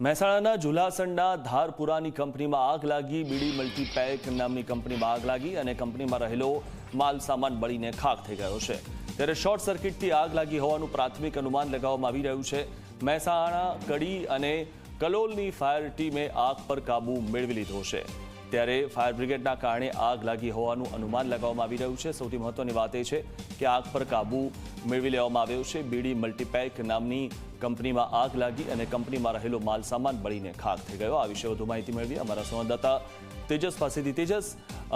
મહેસાણાના ઝુલાસણના ધારપુરાની કંપનીમાં આગ લાગી. બીડી મલ્ટીપેક નામની કંપનીમાં આગ લાગી અને કંપનીમાં રહેલો માલ સામાન બળીને ખાખ થઈ ગયો છે. ત્યારે શોર્ટ સર્કિટથી આગ લાગી હોવાનું પ્રાથમિક અનુમાન લગાવવામાં આવી રહ્યું છે. મહેસાણા, કડી અને કલોલની ફાયર ટીમે આગ પર કાબુ મેળવી લીધો છે. ત્યારે ફાયર બ્રિગેડના કારણે આગ લાગી હોવાનું અનુમાન લગાવવામાં આવી રહ્યું છે. સૌથી મહત્વની વાત એ છે કે આગ પર કાબુ મેળવી લેવામાં આવ્યો છે. બીડી મલ્ટીપેક નામની કંપનીમાં આગ લાગી અને કંપનીમાં રહેલો માલ સામાન બળીને ખાખ થઈ ગયો. આ વિશે વધુ માહિતી મેળવી અમારા સંવાદદાતા તેજસ પાસેથી. તેજસ,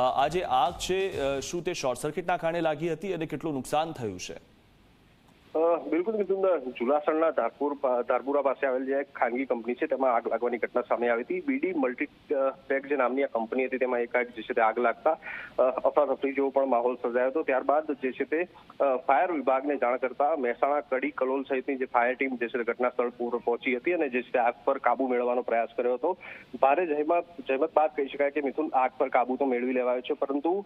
આ જે આગ છે શું તે શોર્ટ સર્કિટના કારણે લાગી હતી અને કેટલું નુકસાન થયું છે? બિલકુલ મિથુન, ઝુલાસણના ધારપુરા પાસે આવેલ જે એક ખાનગી કંપની છે તેમાં આગ લાગવાની ઘટના સામે આવી હતી. બીડી મલ્ટીપેક જે નામની આ કંપની હતી તેમાં એકાએક જે છે તે આગ લાગતા અફરાતફરી જેવો પણ માહોલ સર્જાયો હતો. ત્યારબાદ જે છે તે ફાયર વિભાગને જાણ કરતા મહેસાણા, કડી, કલોલ સહિતની જે ફાયર ટીમ જે છે તે ઘટના સ્થળ પર પહોંચી હતી અને જે છે તે આગ પર કાબુ મેળવવાનો પ્રયાસ કર્યો હતો. ભારે જહેમત બાદ કહી શકાય કે મિથુન, આગ પર કાબુ તો મેળવી લેવાયો છે, પરંતુ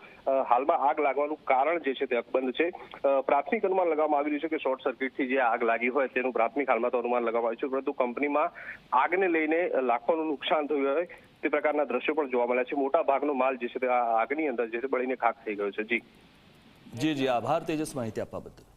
હાલમાં આગ લાગવાનું કારણ જે છે તે અકબંધ છે. પ્રાથમિક અનુમાન લગાવવામાં આવી રહ્યું છે કે શોર્ટ સર્કિટથી જે આગ લાગી હોય તેનું પ્રાથમિક હાલમાં તો અનુમાન લગાવવામાં આવ્યું છે, પરંતુ કંપનીમાં આગને લઈને લાખોનું નુકસાન થયું હોય તે પ્રકારના દ્રશ્યો પણ જોવા મળ્યા છે. મોટા ભાગનો માલ જે છે તે આગની અંદર જે છે બળીને ખાખ થઈ ગયો છે. જી જી, આભાર તેજસ માહિતી આપવા બદલ.